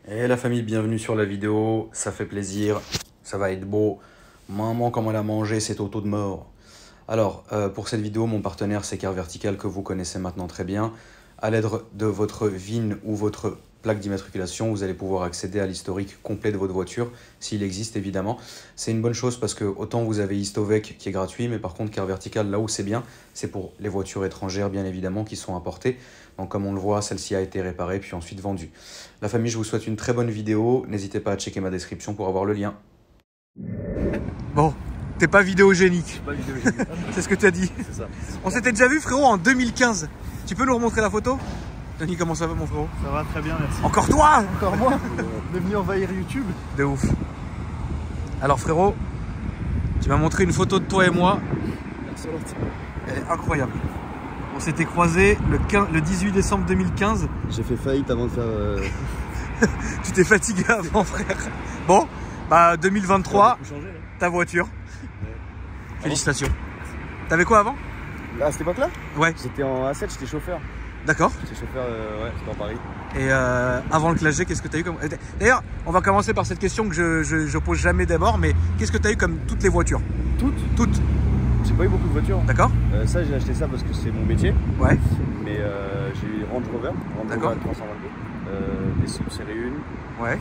Et la famille, bienvenue sur la vidéo, ça fait plaisir, ça va être beau. Maman, comme elle a mangé, c'est au taux de mort. Alors, pour cette vidéo, mon partenaire, c'est Car Vertical, que vous connaissez maintenant très bien. À l'aide de votre VIN ou votre plaque d'immatriculation, vous allez pouvoir accéder à l'historique complet de votre voiture, s'il existe évidemment. C'est une bonne chose parce que autant vous avez Histovec qui est gratuit, mais par contre Car Vertical, là où c'est bien, c'est pour les voitures étrangères bien évidemment qui sont importées. Donc comme on le voit, celle-ci a été réparée puis ensuite vendue. La famille, je vous souhaite une très bonne vidéo. N'hésitez pas à checker ma description pour avoir le lien. Bon, t'es pas vidéogénique. Pas vidéogénique. C'est ce que tu as dit. C'est ça. On s'était déjà vu, frérot, en 2015. Tu peux nous remontrer la photo? Denis, comment ça va, mon frérot? Ça va très bien, merci. Encore toi? Encore moi? On est venu envahir YouTube. De ouf. Alors, frérot, tu m'as montré une photo de toi et moi. Merci. Elle est incroyable. On s'était croisés le 18 décembre 2015. J'ai fait faillite avant de faire... Tu t'es fatigué avant, frère. Bon, bah 2023, changer, ta voiture. Ouais. Félicitations. T'avais quoi avant? À cette époque-là? Ouais, J'étais en A7, j'étais chauffeur. d'accord. J'étais chauffeur, ouais, c'était en Paris. Et avant le Clash G, qu'est-ce que tu as eu comme... D'ailleurs, on va commencer par cette question que je pose jamais d'abord, mais qu'est-ce que tu as eu comme toutes les voitures? Toutes. J'ai pas eu beaucoup de voitures. D'accord. Ça, j'ai acheté ça parce que c'est mon métier. Ouais. Mais j'ai eu Range Rover. D'accord. Rover 322. Des sub série 1. Ouais.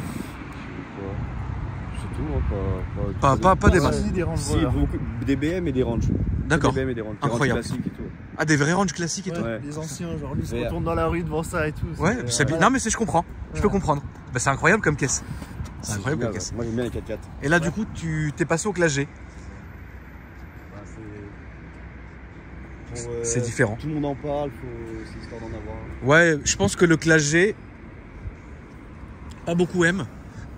C'est tout, hein, Pas des masses. des Range Rover. Si, beaucoup, des BM et des Range. D'accord. Des BM et des Range. Incroyable. Des Range classiques et tout. Ah, des vrais ranges classiques et tout. Ouais. Les anciens, genre lui se retourne dans la rue devant ça et tout. Ouais, c'est bien. Non, mais je comprends. Je peux comprendre. Bah, c'est incroyable comme caisse. C'est incroyable comme caisse. Moi, j'aime bien les 4x4. Et là, du coup, tu t'es passé au Clash G. C'est différent. Tout le monde en parle, c'est histoire d'en avoir. Ouais, je pense que le Clash G, pas beaucoup aiment.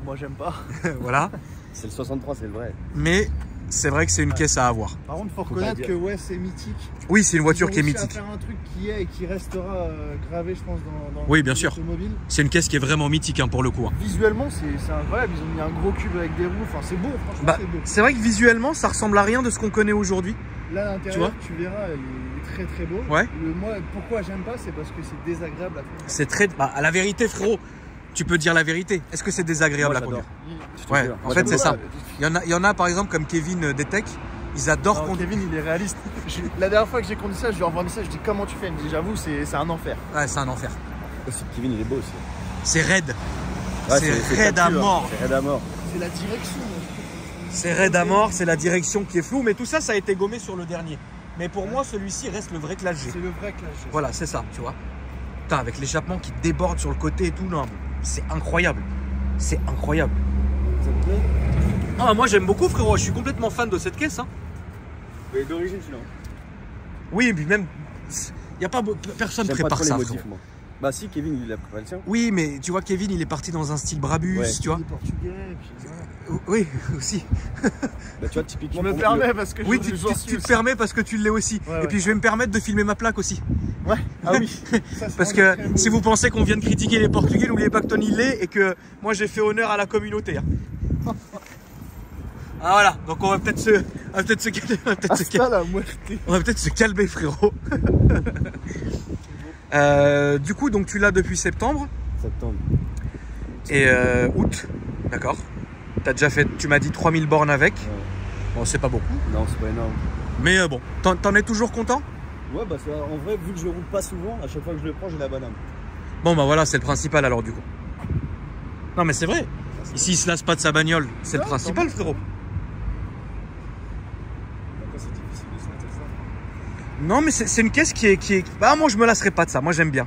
Moi j'aime pas. Voilà. C'est le 63, c'est le vrai. Mais c'est vrai que c'est une caisse à avoir. Par contre, faut Faut reconnaître pas que ouais, c'est mythique. Oui, c'est une voiture qui est Ils ont réussi mythique. à faire un truc qui est et qui restera gravé, je pense, dans Oui, bien sûr. l'automobile. C'est une caisse qui est vraiment mythique hein, pour le coup. Hein. Visuellement, c'est incroyable. Ils ont mis un gros cube avec des roues. Enfin, c'est beau, franchement, Bah, c'est beau. c'est vrai que visuellement, ça ressemble à rien de ce qu'on connaît aujourd'hui. Là, tu l'intérieur, vois tu verras, il est très très beau. Ouais. Moi, pourquoi j'aime pas, c'est parce que c'est désagréable à conduire. C'est très. Bah, à la vérité, frérot, tu peux dire la vérité. Est-ce que c'est désagréable Moi, à conduire? j'adore. Ouais, en fait, c'est ça. Il y en a par exemple comme Kevin Detech, ils adorent Non, conduire. Kevin, il est réaliste. La dernière fois que j'ai conduit ça, je lui ai revendu ça. Je dis comment tu fais? Il me dit j'avoue, c'est un enfer. Ouais, c'est un enfer. Kevin, il est beau aussi. C'est raide. Ouais, c'est raide à tactile, mort. hein. C'est raide à mort. C'est la direction. C'est raide à mort, c'est la direction qui est floue. Mais tout ça, ça a été gommé sur le dernier. Mais pour moi, celui-ci reste le vrai Clash G. C'est le vrai Clash G. Voilà, c'est ça, tu vois. Putain, avec l'échappement qui déborde sur le côté et tout, non, c'est incroyable. C'est incroyable. Ça te plaît? Ah, moi j'aime beaucoup, frérot. Je suis complètement fan de cette caisse. Hein. Mais d'origine, sinon. Oui, et puis même, il y a pas personne J'aime pas prépare trop les ça, modifs, frérot. moi. Bah si, Kevin, il a préparé le sien. Oui, mais tu vois, Kevin, il est parti dans un style Brabus, Ouais. tu vois. Il est portugais, et puis voilà. Oui, aussi. Bah tu vois, typiquement... Je me permets parce que Oui, j'en tu suis te aussi. permets parce que tu l'es aussi. Ouais, Et ouais. puis je vais me permettre de filmer ma plaque aussi. Ouais. Ah oui. Ça, c'est Parce vraiment que très beau. si vous pensez qu'on vient de critiquer les Portugais, n'oubliez pas que Tony l'est et que moi j'ai fait honneur à la communauté. Hein. Ah voilà, donc on va peut-être se calmer. Hasta la muerte. On va peut-être se calmer, frérot. Du coup, donc tu l'as depuis septembre Septembre. et août, d'accord. T'as déjà fait, tu m'as dit 3000 bornes avec. Ouais. Bon, c'est pas beaucoup, Non, c'est pas énorme. mais bon, t'en es toujours content? Ouais, bah en vrai, vu que je roule pas souvent, à chaque fois que je le prends, j'ai la banane. Bon, bah voilà, c'est le principal alors du coup. Non, mais c'est vrai. Ici, il se lasse pas de sa bagnole, c'est le Ouais, principal, tant frérot. Après, c'est difficile de se mettre ça. Non, mais c'est une caisse qui est... Bah, moi, je me lasserai pas de ça. Moi, j'aime bien.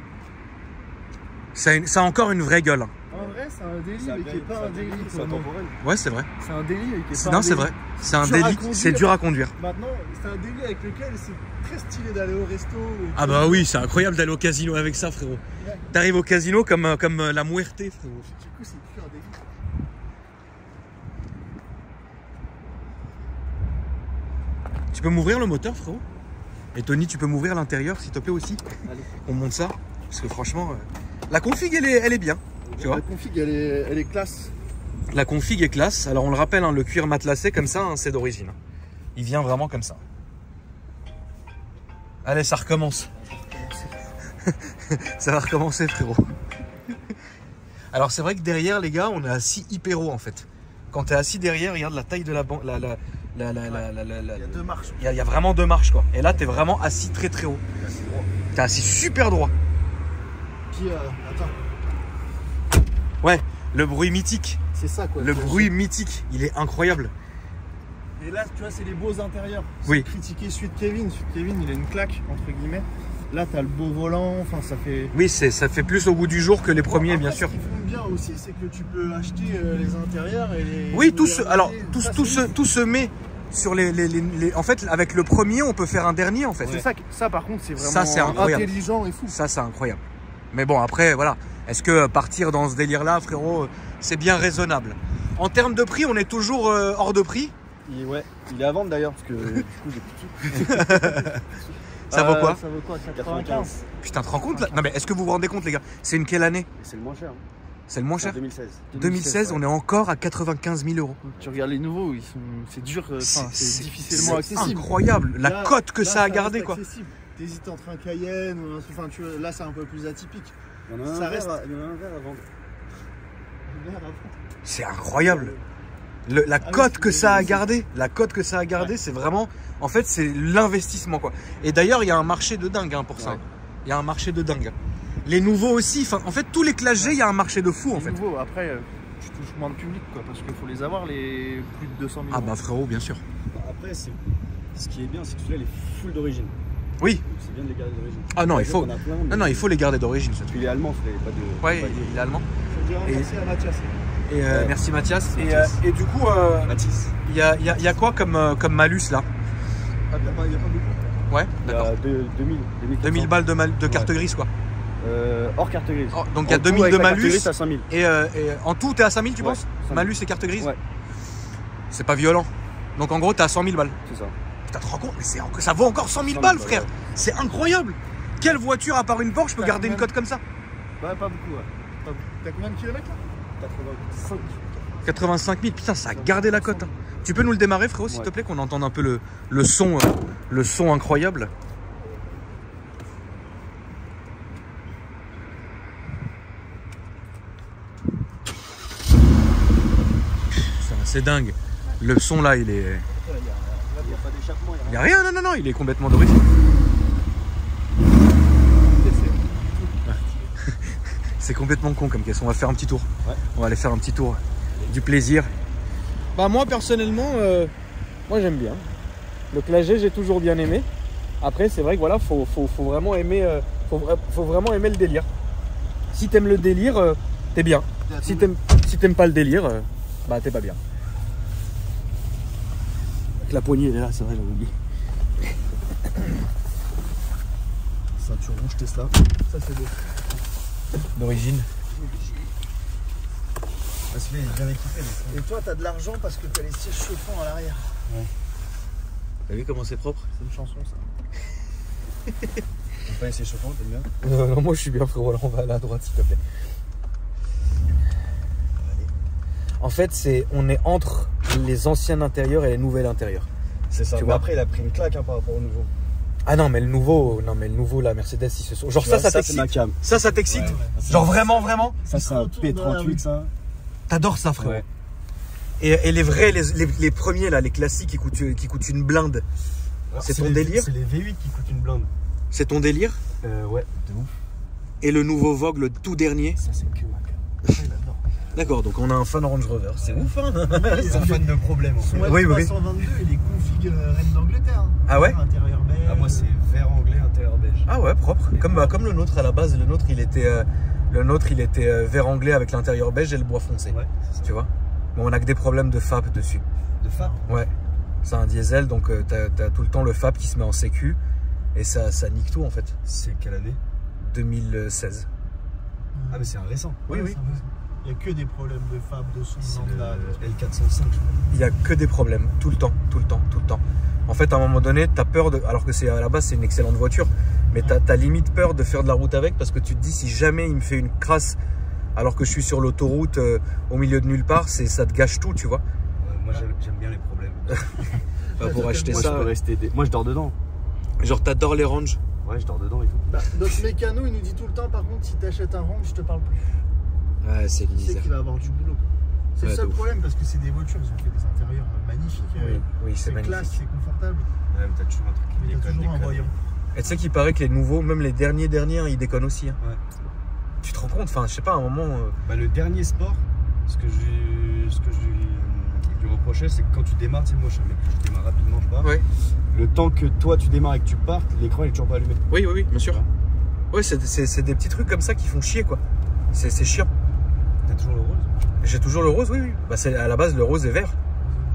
Ça a encore une vraie gueule. Hein. En vrai, c'est un délit, mais qui est pas un délit C'est pour moi. intemporel. Ouais, c'est vrai. C'est un délit et qui est pas Non, un c'est délit. vrai. C'est un Dur à délit. conduire. C'est dur à conduire. Maintenant, c'est un délit avec lequel c'est très stylé d'aller au resto. et Ah tout. bah oui, c'est incroyable d'aller au casino avec ça, frérot. Ouais. T'arrives au casino comme la muerte, frérot. Du coup, c'est plus un délit. Tu peux m'ouvrir le moteur, frérot? Et Tony, tu peux m'ouvrir l'intérieur, s'il te plaît, aussi? Allez. On monte ça. Parce que franchement, la config, elle est bien. Tu vois? La config, elle est classe. La config est classe. Alors, on le rappelle, hein, le cuir matelassé comme ça, hein, c'est d'origine. Il vient vraiment comme ça. Allez, ça recommence. Ça va recommencer, frérot. Alors c'est vrai que derrière les gars, on est assis hyper haut en fait. Quand tu es assis derrière, regarde la taille de la banque. Il y a 2 marches. Il y a vraiment 2 marches quoi. Et là, tu es vraiment assis très très haut. Tu es assis super droit. Puis, attends. Ouais, le bruit mythique. C'est ça quoi. Le bruit mythique, il est incroyable. Et là, tu vois, c'est les beaux intérieurs. Oui. Critiquer celui de Kevin. Celui de Kevin, il a une claque, entre guillemets. Là, t'as le beau volant, enfin, ça fait... Oui, ça fait plus au goût du jour que les premiers, bien sûr. Ce qu'ils font bien aussi, c'est que tu peux acheter les intérieurs et les... Oui, tout se met sur les... En fait, avec le premier, on peut faire un dernier, en fait. C'est ça, par contre, c'est vraiment ça, c'est incroyable. Intelligent et fou. Ça, c'est incroyable. Mais bon, après, voilà. Est-ce que partir dans ce délire-là, frérot, c'est bien raisonnable? En termes de prix, on est toujours hors de prix. Ouais, il est à vendre d'ailleurs, parce que du coup, j'ai plus de sous. Ça vaut quoi? Ça vaut quoi? 95. Putain, tu te rends compte là? Non mais est-ce que vous vous rendez compte les gars? C'est une quelle année? C'est le moins cher. C'est le moins cher? 2016. 2016, on est encore à 95 000 euros. Tu regardes les nouveaux, c'est dur, c'est difficilement accessible. Incroyable, la cote que ça a gardé quoi. T'hésites entre un Cayenne ou un... Enfin, tu vois, là c'est un peu plus atypique. Il y en a un verre à vendre. C'est incroyable. La cote que ça a gardé, c'est vraiment, en fait, c'est l'investissement quoi. Et d'ailleurs, il y a un marché de dingue hein, pour ça. Il y a un marché de dingue. Les nouveaux aussi, en fait, tous les Clash G, il y a un marché de fou en fait. Les nouveaux, après, tu touches moins de public quoi, parce qu'il faut les avoir les plus de 200 000. Ah bah frérot, bien sûr. Après, ce qui est bien, c'est que celui-là, il est full d'origine. Oui. C'est bien de les garder d'origine. Ah non, il faut. Non, il faut les garder d'origine. Il est allemand, il n'est pas de. Ouais, il est allemand. Je veux dire merci à Mathias. Et merci Mathias. Et du coup, Mathis. il y a quoi comme malus là? Il n'y a pas beaucoup. Ouais, Il y d'accord. a 2000 balles de carte grise quoi. Hors carte grise. Oh, donc il y a 2000 de malus. Carte à 5000. Et en tout, t'es à 5000 tu penses? 5000. Malus et carte grise? Ouais. C'est pas violent. Donc en gros, t'es à 100 000 balles. C'est ça. Putain, tu te rends compte? Mais ça vaut encore 100 000 balles, frère. C'est incroyable. Quelle voiture, à part une Porsche, peut garder une cote comme ça? Ouais, pas beaucoup, ouais. T'as combien de kilomètres là? 85. 85 000, putain, ça a gardé la cote. Hein. Tu peux nous le démarrer, frérot, s'il te plaît, qu'on entende un peu le son incroyable. C'est dingue. Le son là, il est. Il n'y a pas d'échappement. Il n'y a rien, non, il est complètement d'origine. C'est complètement con comme caisse. On va faire un petit tour. Ouais. On va aller faire un petit tour. Du plaisir. Bah moi personnellement, moi j'aime bien. Le Clash G, j'ai toujours bien aimé. Après c'est vrai que voilà, faut vraiment aimer, faut vraiment aimer le délire. Si t'aimes le délire, t'es bien. Si t'aimes pas le délire, bah t'es pas bien. La poignée elle est là, c'est vrai, j'avais oublié. Ceinture rouge Tesla. Ça c'est beau. D'origine. Ah, celui-là, il est bien équipé. Et toi, t'as de l'argent parce que t'as les sièges chauffants à l'arrière. Ouais. T'as vu comment c'est propre? C'est une chanson ça. T'as pas les sièges chauffants, t'aimes bien? Non, moi je suis bien frérot, là on va aller à droite s'il te plaît. En fait, on est entre les anciens intérieurs et les nouvelles intérieurs. C'est ça. Tu Mais vois après, il a pris une claque hein, par rapport au nouveau. Ah non, mais le nouveau, la Mercedes, ils se sont. Genre ça t'excite. C'est ma cam. Ça t'excite. Ouais. Genre vraiment. Ça, c'est un P38, ça. T'adores ça, frérot. Ouais. Et les vrais, les premiers là, les classiques qui coûtent une blinde. C'est ton délire? C'est les V8 qui coûtent une blinde. C'est ton délire? Ouais, de ouf. Et le nouveau Vogue, le tout dernier? Ça, c'est que ma cam. D'accord, donc on a un fan Range Rover. C'est ouf, hein? Ils ont fan de problème en fait. Son Oui. F322, il est config reine d'Angleterre. Ah ouais? Intérieur beige. Ah, moi, c'est vert anglais, intérieur beige. Ah ouais, propre. Comme le nôtre à la base. Le nôtre, il était vert anglais avec l'intérieur beige et le bois foncé. Ouais, c'est ça. Tu vois? Bon, on a que des problèmes de FAP dessus. De FAP? Ouais. C'est un diesel, donc t'as tout le temps le FAP qui se met en sécu. Et ça nique tout en fait. C'est quelle année? 2016. Ah, mais c'est un récent. Oui. Il n'y a que des problèmes de fab, de son, C'est d'emploi. le L405, je crois. Il n'y a que des problèmes, tout le temps. En fait, à un moment donné, t'as peur de. Alors que à la base, c'est une excellente voiture, mais t'as limite peur de faire de la route avec parce que tu te dis, si jamais il me fait une crasse alors que je suis sur l'autoroute au milieu de nulle part, ça te gâche tout, tu vois. Moi, j'aime bien les problèmes. Pour acheter Moi, ça. je peux rester Moi, je dors dedans. Genre, t'adores les Range. Ouais, je dors dedans et tout. Bah, notre mécano, il nous dit tout le temps, par contre, si t'achètes un Range, je te parle plus. Ouais, c'est une Tu sais misère. qu'il va avoir du boulot. C'est Ouais, le seul de ouf. problème parce que c'est des voitures, ils ont fait des intérieurs magnifiques. Oui, c'est c'est magnifique. classe, c'est confortable. Ouais, mais t'as toujours un truc qui Mais t'as déconne. toujours un voyant. Et tu sais qu'il paraît que les nouveaux, même les derniers, ils déconnent aussi. Hein. Ouais. Tu te rends compte, enfin, je sais pas, à un moment. Bah, le dernier sport, ce que je lui reprochais, c'est que quand tu démarres, tu sais, moi je suis un mec que je démarre rapidement, je pars. Ouais. Le temps que toi tu démarres et que tu partes, l'écran il est toujours pas allumé. Oui, bien sûr. Ouais, c'est des petits trucs comme ça qui font chier, quoi. C'est chiant. T'as toujours le rose? J'ai toujours le rose, oui. Bah, à la base, le rose est vert.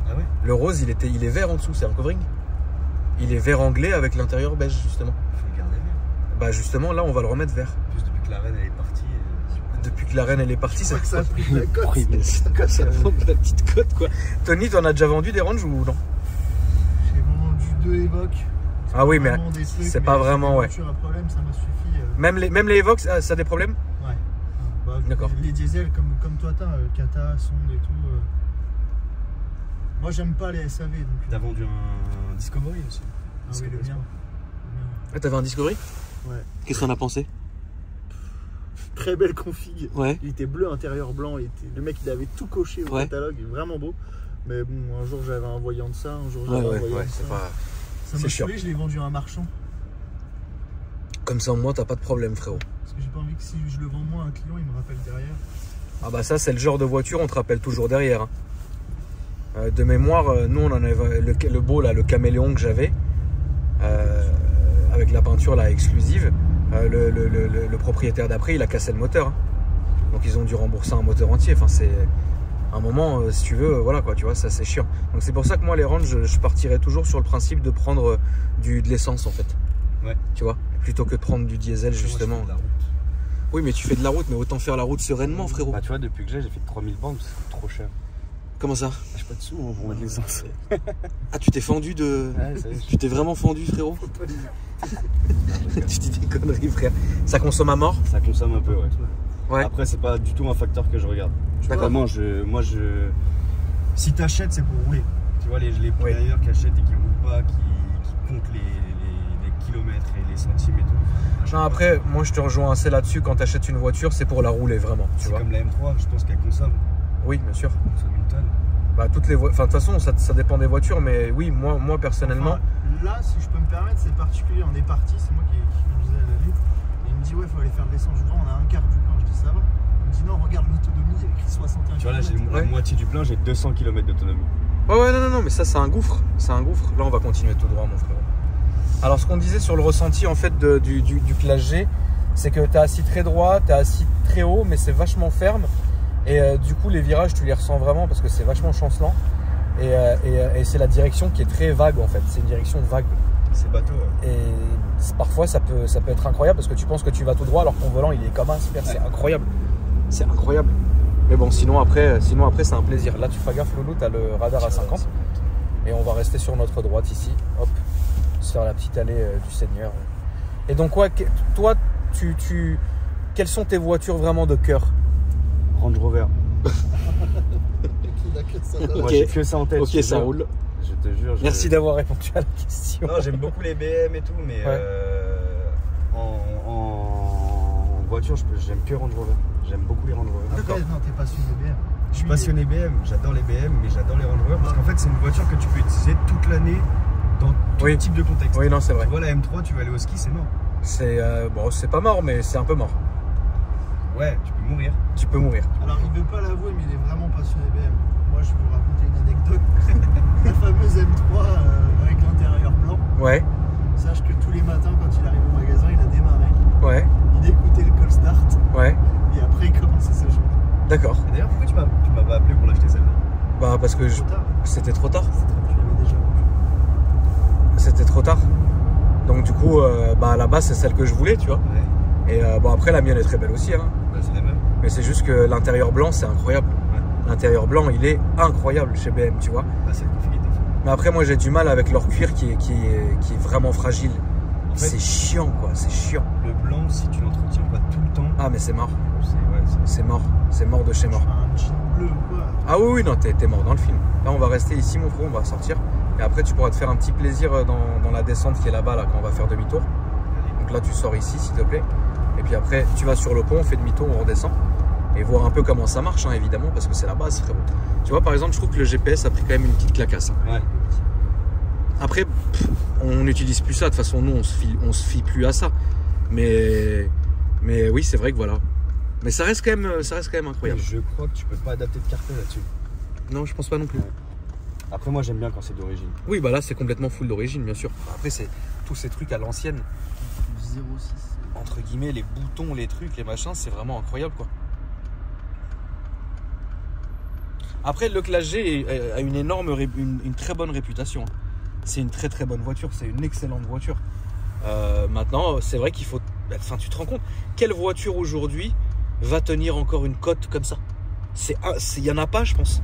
Ah ouais? Le rose, il est vert en dessous, c'est un covering. Il est vert anglais avec l'intérieur beige, justement. Faut le garder vert. Bah, justement, là, on va le remettre vert. En plus, depuis que la reine elle est partie. Depuis que la reine, elle est partie, Je crois que ça a pris de la cote. Oui, mais ça prend de la petite cote, quoi. Tony, t'en as déjà vendu des ranges ou non? J'ai vendu 2 Evoque. Ah oui, mais Vraiment des trucs, c'est pas vraiment, ouais. Si la voiture a problème, ça m'a suffi. Même les Evox, ça a des problèmes? Ouais. Bah, D'accord. Les diesels comme toi, t'as Kata, Sonde et tout. Moi, j'aime pas les SAV. Donc, T'as vendu un Discovery aussi? ah oui, le mien. Ah, t'avais un Discovery? Ouais. Qu'est-ce qu'on a pensé? Très belle config. Ouais. Il était bleu, intérieur blanc. Le mec, il avait tout coché au Ouais. catalogue. Il est vraiment beau. Mais bon, un jour, j'avais un voyant de ça. Un jour, j'avais un voyant de ça. c'est pas... Ça c'est m'a chiant. saoulé, je l'ai vendu à un marchand. Comme ça, au moins, t'as pas de problème, frérot. Parce que j'ai pas envie que si je le vends moi à un client, il me rappelle derrière. Ah bah ça, c'est le genre de voiture, on te rappelle toujours derrière. Hein. De mémoire, nous, on en avait le beau, là, le caméléon que j'avais, avec la peinture là exclusive. Le propriétaire d'après, il a cassé le moteur. Hein. Donc, ils ont dû rembourser un moteur entier. Enfin, c'est un moment, si tu veux, voilà quoi, tu vois, ça c'est chiant. Donc, c'est pour ça que moi, les ranges, je partirais toujours sur le principe de prendre de l'essence en fait. Ouais. Tu vois, plutôt que de prendre du diesel, justement. Moi, je fais de la route. Oui, mais tu fais de la route, mais autant faire la route sereinement, frérot. Bah, tu vois, depuis que j'ai fait 3000 bandes, c'est trop cher. Comment ça? J'ai pas de sous pour mettre l'essence. Ah, tu t'es fendu de... Ouais, ça y est. Tu t'es vraiment fendu, frérot? Tu dis des conneries, frère. Ça consomme à mort? Ça consomme un peu, ouais. Ouais. Après, c'est pas du tout un facteur que je regarde. D'accord. Vraiment, si t'achètes, c'est pour rouler. Tu vois, les d'ailleurs qui achètent et qui roulent pas, qui comptent les kilomètres et les centimes et tout. Non, après, moi je te rejoins assez là-dessus. Quand tu achètes une voiture, c'est pour la rouler vraiment. Tu C'est vois. comme la M3, je pense qu'elle consomme Oui, bien sûr. une tonne. Bah, toutes les enfin, de toute façon, ça dépend des voitures, mais oui, moi personnellement. Enfin, là, si je peux me permettre, c'est particulier. On est parti, c'est moi qui conduisais à la nuit. Et il me dit, ouais, il faut aller faire de l'essence. Je vois, on a un quart du plein. Je dis, ça va. Il me dit, non, regarde l'autonomie, il y a écrit 61 Tu vois, là, j'ai km. la moitié du plein, j'ai 200 km d'autonomie. Ouais, non, mais ça, c'est un gouffre. C'est un gouffre. Là, on va continuer tout droit, mon frérot. Alors, ce qu'on disait sur le ressenti, en fait, du Classe G, c'est que tu es assis très droit, tu es assis très haut, mais c'est vachement ferme. Et du coup, les virages, tu les ressens vraiment parce que c'est vachement chancelant. Et c'est la direction qui est très vague, en fait. C'est une direction vague. C'est bateau, ouais. Et parfois, ça peut être incroyable parce que tu penses que tu vas tout droit alors que ton volant, il est comme un super. C'est incroyable. C'est incroyable. Mais bon, sinon après c'est un plaisir. Là, tu feras gaffe, Loulou, tu as le radar à 50. Et on va rester sur notre droite ici. Hop, se faire la petite allée du Seigneur. Et donc, toi, quelles sont tes voitures vraiment de cœur? Range Rover. Il a que ça. Moi, j'ai que ça en tête. Ok, je te ça jure. roule. Je te jure. Merci d'avoir répondu à la question. Non, j'aime beaucoup les BM et tout, mais Ouais. en voiture, j'aime que Range Rover. J'aime beaucoup les Range Rover. Après, non, t'es passionné BM. Je suis passionné BM, j'adore les BM, mais j'adore les Range Rover parce qu'en fait, c'est une voiture que tu peux utiliser toute l'année dans tout Oui. type de contexte. Oui, non, c'est vrai. Tu vois, la M3, tu vas aller au ski, c'est mort. C'est bon, c'est pas mort, mais c'est un peu mort. Ouais, tu peux mourir. Tu peux mourir. Alors, il veut pas l'avouer, mais il est vraiment passionné BM. Moi, je vais vous raconter une anecdote. La fameuse M3 avec l'intérieur blanc. Ouais, Sache que tous les matins, quand il arrive au magasin, il a démarré. ouais, Il écoutait le call start. ouais. Et après, il commençait sa journée. D'accord. Et d'ailleurs, pourquoi tu m'as pas appelé pour l'acheter celle-là? Bah parce que Trop tard. c'était trop tard. Tu l'avais déjà vendu. C'était trop tard. Donc du coup, bah à la base c'est celle que je voulais, tu vois. Ouais, Et bon après la mienne est très belle aussi, hein. bah, c'est la même. Mais c'est juste que l'intérieur blanc c'est incroyable. Ouais. L'intérieur blanc il est incroyable chez BM, tu vois. Bah, c'est le config était fait. Mais après moi j'ai du mal avec leur cuir qui est vraiment fragile. En fait, C'est chiant quoi, c'est chiant. le blanc, si tu l'entretiens pas tout le temps, Ah mais c'est mort, c'est c'est mort de chez mort. Un jean bleu ou quoi. Ah oui, non, t'es mort dans le film. Là, on va rester ici, mon frère, on va sortir. Et après, tu pourras te faire un petit plaisir dans la descente qui est là-bas, là, quand on va faire demi-tour. Donc là, tu sors ici, s'il te plaît. Et puis après, tu vas sur le pont, on fait demi-tour, on redescend. et voir un peu comment ça marche, hein, évidemment, parce que c'est la base, frérot. Tu vois, par exemple, je trouve que le GPS a pris quand même une petite clacasse. Hein. Ouais. Après, on n'utilise plus ça. De toute façon, nous, on se fie plus à ça. Mais oui, c'est vrai que voilà. Mais ça reste quand même incroyable. Et je crois que tu peux pas adapter de cartel là-dessus. Non, je pense pas non plus. Ouais. Après, moi, j'aime bien quand c'est d'origine. Oui, bah là, c'est complètement full d'origine, bien sûr. Après, c'est tous ces trucs à l'ancienne. 06. Entre guillemets, les boutons, les trucs, les machins, c'est vraiment incroyable, quoi. Après, le Classe G a une très bonne réputation. C'est une très très bonne voiture, c'est une excellente voiture. Maintenant, c'est vrai qu'il faut... Enfin, tu te rends compte, quelle voiture aujourd'hui va tenir encore une cote comme ça? Il y en a pas, je pense.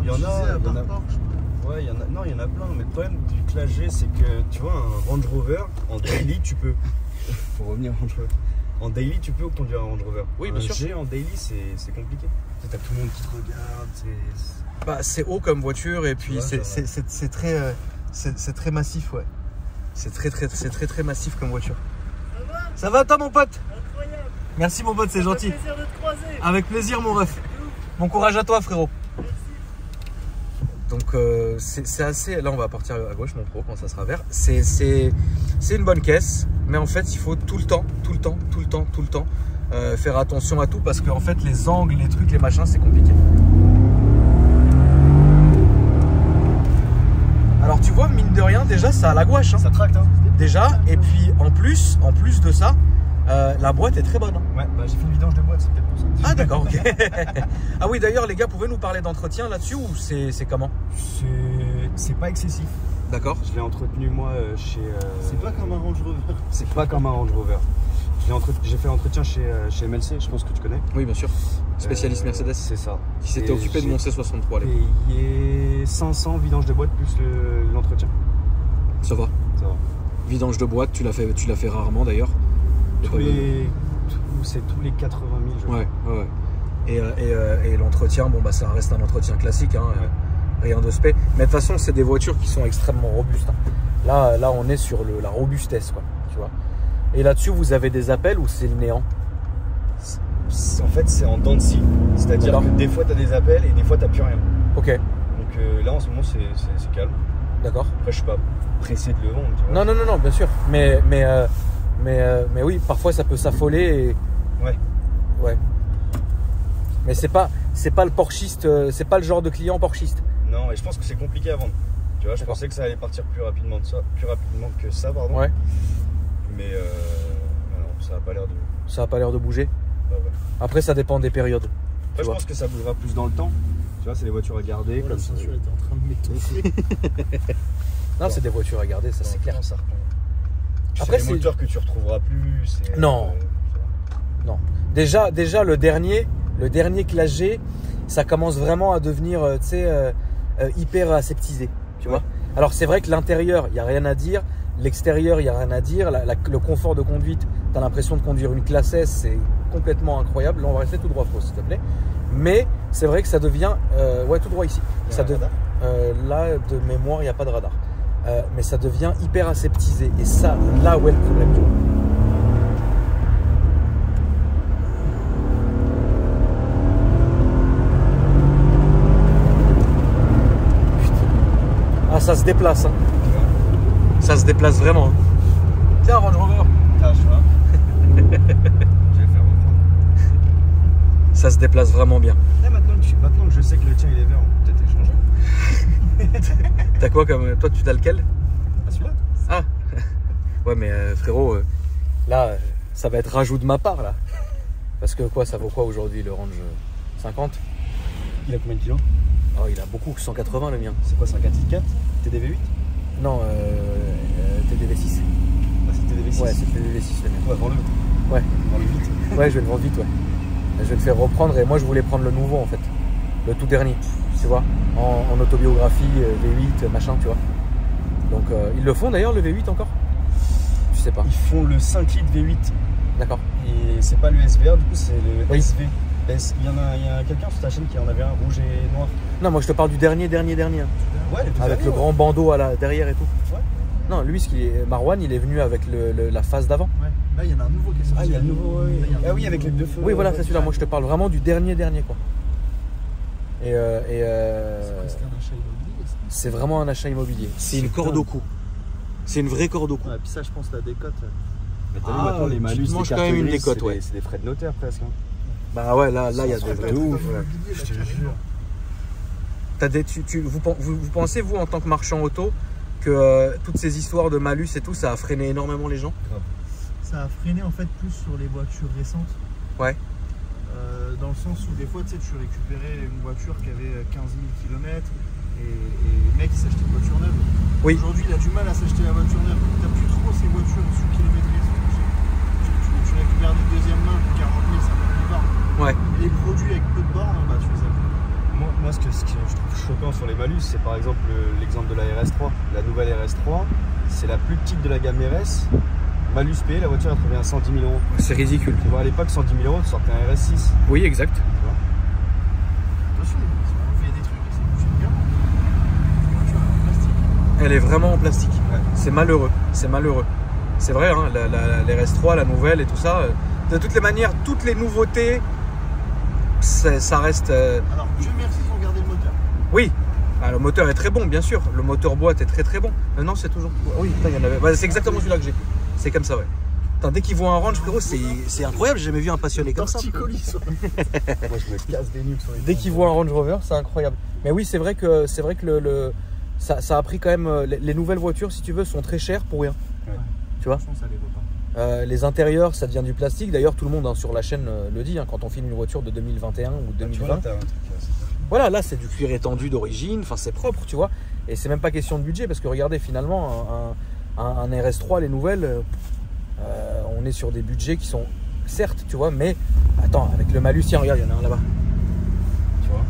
Il y en a, ouais, il y en a, non, il y en a plein, mais le problème du Classe G, c'est que tu vois, un Range Rover, en daily, tu peux. Pour revenir au Range Rover. En daily, tu peux conduire un Range Rover. Oui, bien sûr. Un G en daily, c'est compliqué. Tu sais, t'as tout le monde qui te regarde, C'est haut comme voiture et puis Ouais, c'est très massif, ouais. C'est très massif comme voiture. Ça va toi, mon pote? Incroyable. Merci, mon pote, c'est gentil. Plaisir de te croiser. Avec plaisir, mon ref. Bon courage à toi, frérot. Donc c'est assez... Là on va partir à gauche, mon pro, quand ça sera vert. C'est une bonne caisse, mais en fait il faut tout le temps faire attention à tout, parce qu'en fait les angles, les trucs, les machins, c'est compliqué. Alors tu vois, mine de rien, déjà ça a la gouache, hein. Ça tracte, hein. Déjà, et puis en plus de ça, la boîte est très bonne, hein. Ouais, bah j'ai fait une vidange de boîte, c'est peut-être pour ça. Ah d'accord, ok. Ah oui, d'ailleurs les gars, pouvez nous parler d'entretien là-dessus, ou c'est comment? C'est pas excessif. D'accord. Je l'ai entretenu moi chez... C'est pas comme un Range Rover. C'est pas comme un Range Rover. J'ai fait l'entretien chez MLC, je pense que tu connais. Oui, bien sûr. Spécialiste Mercedes. C'est ça. Qui s'était occupé de mon C63 là. Payé 500 vidanges de boîte plus l'entretien. Ça va. Ça va. Vidange de boîte, tu l'as fait rarement d'ailleurs. C'est tous les 80 000, je crois. Ouais. Et l'entretien, bon bah ça reste un entretien classique, hein, Ouais. Rien de spé. Mais de toute façon, c'est des voitures qui sont extrêmement robustes, hein. Là, on est sur la robustesse, quoi. Tu vois. Et là-dessus, vous avez des appels ou c'est le néant? En fait, c'est en dents de scie. C'est-à-dire que des fois, tu as des appels et des fois, tu n'as plus rien. Ok, Donc là, en ce moment, c'est calme. d'accord. Après, je suis pas pressé de le vendre. Tu vois. Non, bien sûr. Mais oui, parfois ça peut s'affoler. Et... Ouais. Mais c'est pas le porschiste, c'est pas le genre de client porschiste. Non, et je pense que c'est compliqué à vendre. Tu vois, je pensais que ça allait partir plus rapidement que ça, pardon. Ouais. Mais non, ça n'a pas l'air de... Ça a pas l'air de bouger. Ouais. Après, ça dépend des périodes. Après, je pense que ça bougera plus dans le temps. Tu vois, c'est des voitures à garder. Voilà, comme ça. ceinture était en train de m'étouffer. Non, c'est des voitures à garder, ça c'est clair. Ça reprend. Après, Après, c'est des moteurs que tu retrouveras plus. Non. Non. Déjà le dernier Classe G, ça commence vraiment à devenir, hyper aseptisé. Tu vois. Alors c'est vrai que l'intérieur, il n'y a rien à dire. L'extérieur, il n'y a rien à dire. Le confort de conduite, tu as l'impression de conduire une Classe S, c'est complètement incroyable. Là, on va rester tout droit, s'il te plaît. Mais c'est vrai que ça devient... ouais, tout droit ici. Là, de mémoire, il n'y a pas de radar. Mais ça devient hyper aseptisé. Et ça, là où est le problème. Tu vois. Ah, ça se déplace. Hein. Ça se déplace vraiment. Tiens, Range Rover. Ah, je vois. Je vais faire reprendre. Ça se déplace vraiment bien. Là, maintenant que je sais que le tien il est vert, on peut peut-être échanger. T'as quoi comme... Toi, tu as lequel? Ah, celui-là. Ah. Ouais, mais frérot, là, ça va être rajout de ma part, là. Parce que quoi, ça vaut quoi aujourd'hui, le Range 50? Il a combien de kilos? Oh, il a beaucoup, 180 le mien. C'est quoi, c'est un 4x4 TDV8? Non, TDV6. Ah, c'est TDV6. Ouais, c'est TDV6 le mien. Ouais, vends-le. Ouais. Vends-le vite. Ouais, je vais le vendre vite, ouais. Je vais le faire reprendre et moi je voulais prendre le nouveau en fait. Le tout dernier, tu vois, en autobiographie, V8, machin, tu vois. Donc ils le font d'ailleurs le V8 encore? Je sais pas. Ils font le 5 litres V8. D'accord. Et c'est pas le SVR, du coup c'est le Oui. SV. Il y a quelqu'un sur ta chaîne qui en avait un rouge et noir. Non, moi je te parle du dernier. Hein. Ouais, le tout Avec dernier, le ouais. grand bandeau derrière et tout. Ouais. Non, lui, Marwan, il est venu avec la phase d'avant. Ouais. Là, il y en a un nouveau qui est sorti. Ah, il y a le nouveau, oui. Là, il y a un Ah oui, nouveau. avec les deux feux. Oui, voilà, c'est celui-là. Moi, je te parle vraiment du dernier quoi. C'est presque un achat immobilier, ça. c'est vraiment un achat immobilier. C'est une corde au cou. C'est une vraie corde au cou. Ouais, puis ça, je pense, la décote. Mais t'as vu, Ah, maintenant, les tu malus, te manges les quand même une cartes décote, grises, ouais. C'est des frais de notaire presque. Hein. Bah ouais, là, il y a des vrais de ouf. Je te jure. Vous pensez, vous, en tant que marchand auto, que toutes ces histoires de malus et tout, ça a freiné énormément les gens? Ça a freiné en fait plus sur les voitures récentes. Ouais. Dans le sens où des fois, tu sais, tu récupérais une voiture qui avait 15 000 km et le mec il s'achetait une voiture neuve. Oui. Aujourd'hui, il a du mal à s'acheter la voiture neuve. T'as plus trop ces voitures sous kilométrées. Tu récupères des deuxièmes mains pour 40 000, 50 000 bornes. Ouais. Et les produits avec peu de bornes, bah, tu les as plus. Moi, ce que je trouve choquant sur les malus, c'est par exemple l'exemple de la RS3. La nouvelle RS3, c'est la plus petite de la gamme RS. Malus payé, la voiture elle te revient à 110 000 euros. C'est ridicule. Tu vois, à l'époque, 110 000 euros, tu sortais un RS6. Oui, exact. Tu vois. Attention, on fait des trucs et c'est plus bien. La voiture est en plastique. Elle est vraiment en plastique. Ouais. C'est malheureux. C'est malheureux. C'est vrai, hein, les RS3, la nouvelle et tout ça. De toutes les manières, toutes les nouveautés, ça reste. Alors, Dieu merci, ils ont gardé le moteur. Oui. Ah, le moteur est très bon, bien sûr. Le moteur boîte est très très bon. Non, c'est toujours. Oui, putain, il y en avait. Ouais, c'est exactement celui-là que j'ai. C'est comme ça, ouais. Putain, dès qu'ils voient un range, frérot, c'est incroyable. J'ai jamais vu un passionné comme ça. Petit colis. Moi, je me casse des nuques sur les Dès qu'ils voient un Range Rover, c'est incroyable. Mais oui, c'est vrai que ça a pris quand même. Les nouvelles voitures, si tu veux, sont très chères pour rien. Ouais. Tu vois. Franchement, ça les vaut pas. Les intérieurs, ça devient du plastique. D'ailleurs, tout le monde sur la chaîne le dit. Hein, quand on filme une voiture de 2021 ou Tu 2020. vois, t'as un truc, Voilà, là, c'est du cuir étendu d'origine. Enfin, c'est propre, tu vois. Et c'est même pas question de budget parce que regardez, finalement, un RS3, les nouvelles, on est sur des budgets qui sont certes, tu vois, mais attends, avec le malus, tiens, regarde, il y en a un là-bas. tu vois.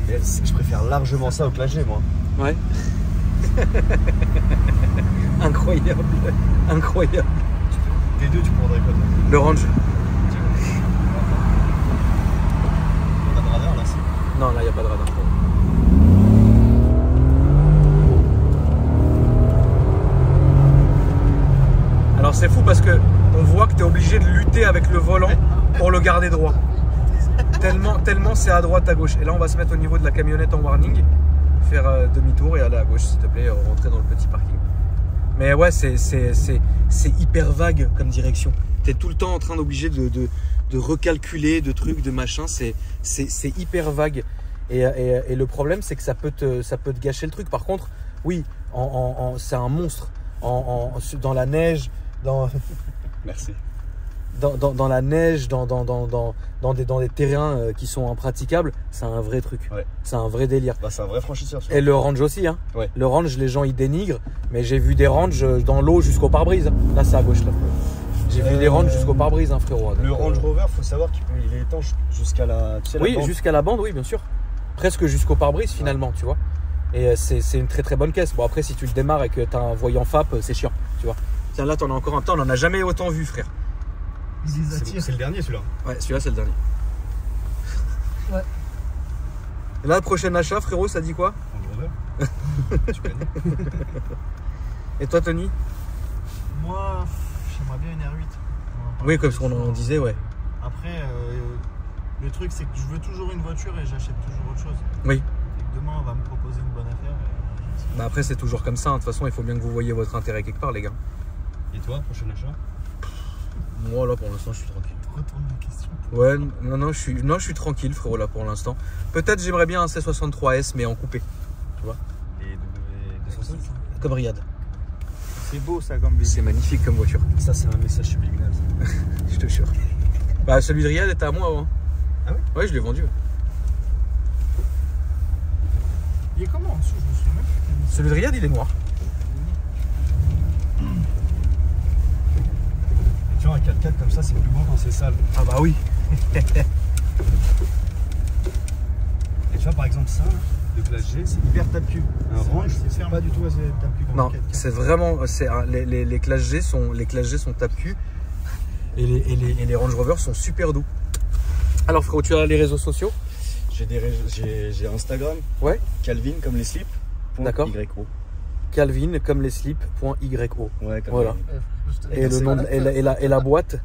Mais je préfère largement ça au Clash G, moi. Ouais. Incroyable, incroyable. T2, tu prendrais quoi, toi? Le Range. On a de radar, là, c'est. Non, là, il n'y a pas de radar. Alors, c'est fou parce que on voit que tu es obligé de lutter avec le volant pour le garder droit. Tellement c'est à droite, à gauche. Et là, on va se mettre au niveau de la camionnette en warning, faire demi-tour et aller à gauche, s'il te plaît, rentrer dans le petit parking. Mais ouais, c'est hyper vague comme direction. Tu es tout le temps en train d'obliger de recalculer, de trucs, de machin. C'est hyper vague. Et le problème, c'est que ça peut te gâcher le truc. Par contre, oui, c'est un monstre. Dans la neige, Merci. dans la neige, dans des terrains qui sont impraticables, c'est un vrai truc. Ouais. C'est un vrai délire. Bah, c'est un vrai franchisseur. Et le range aussi, hein. Ouais. Le range, les gens ils dénigrent, mais j'ai vu des ranges dans l'eau jusqu'au pare-brise. Là, c'est à gauche là. J'ai vu des ranges jusqu'au pare-brise, hein, frérot. Le Donc, Range Rover, faut savoir qu'il est étanche jusqu'à la. Tu sais, la oui, bande. jusqu'à la bande, oui, bien sûr. Presque jusqu'au pare-brise finalement, tu vois. Et c'est une très très bonne caisse. Bon, après, si tu le démarres et que tu as un voyant FAP, c'est chiant, tu vois. Tiens, là, t'en as encore un temps, on n'en a jamais autant vu, frère. Ils les attirent. C'est le dernier, celui-là. Ouais, celui-là, c'est le dernier. Ouais. Et là, le prochain achat, frérot, ça dit quoi? Range Rover. Tu connais. Et toi, Tony? Moi, j'aimerais bien une R8. Oui, comme ce qu'on disait, ouais. Après, le truc, c'est que je veux toujours une voiture et j'achète toujours autre chose. Oui. Et que demain, on va me proposer une bonne affaire. Bah après, c'est toujours comme ça. Hein. De toute façon, il faut bien que vous voyez votre intérêt quelque part, les gars. Et toi, prochain achat? Moi, là, pour l'instant, je suis tranquille. Retourne la question. Ouais, non, je suis tranquille, frérot, là, pour l'instant. Peut-être j'aimerais bien un C63S, mais en coupé. Tu vois? Et W205. Comme Riyad. C'est beau, ça, comme C'est magnifique comme voiture. Ça, c'est un message subliminal. Je te jure. Bah, celui de Riyad était à moi avant. Ah ouais? Ouais, je l'ai vendu. Il est comment en dessous? Je me souviens même plus. Celui de Riyad, il est noir. Tu vois, un 4x4 comme ça, c'est plus beau quand c'est sale. Ah bah oui. Et tu vois, par exemple, ça, le Clash G, c'est hyper tape-cul. Un Range, c'est ferme. pas du tout assez tape-cul comme Non, le 4x4. c'est vraiment. Les Clash G sont tape-cul. Et les Range Rover sont super doux. Alors, frérot, tu as les réseaux sociaux? J'ai Instagram. Ouais. Calvin comme les slips. D'accord. YO. Calvin comme les slips.yo. Ouais, comme Voilà. Je Et le nom et la boîte.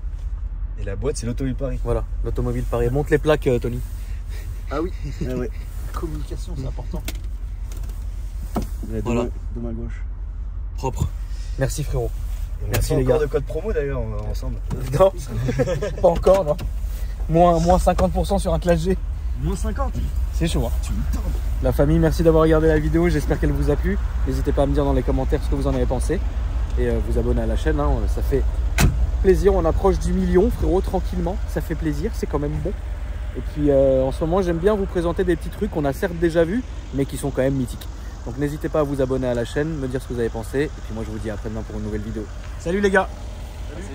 Et la boîte, c'est l'Automobile Paris. Voilà, l'Automobile Paris. Monte les plaques, Tony. Ah oui, ah ouais. Communication, c'est important. Voilà. De ma gauche. Propre. Merci frérot. Merci les gars. De code promo d'ailleurs ensemble. Non, pas encore, non. Moins 50% sur un classe G. Moins 50. C'est chaud. Hein. Tu me tordes. La famille, merci d'avoir regardé la vidéo. J'espère qu'elle vous a plu. N'hésitez pas à me dire dans les commentaires ce que vous en avez pensé. Et vous abonner à la chaîne. Hein. Ça fait plaisir. On approche du million, frérot, tranquillement. Ça fait plaisir. C'est quand même bon. Et puis en ce moment, j'aime bien vous présenter des petits trucs qu'on a certes déjà vus, mais qui sont quand même mythiques. Donc n'hésitez pas à vous abonner à la chaîne, me dire ce que vous avez pensé. Et puis moi, je vous dis à après-demain pour une nouvelle vidéo. Salut les gars. Salut.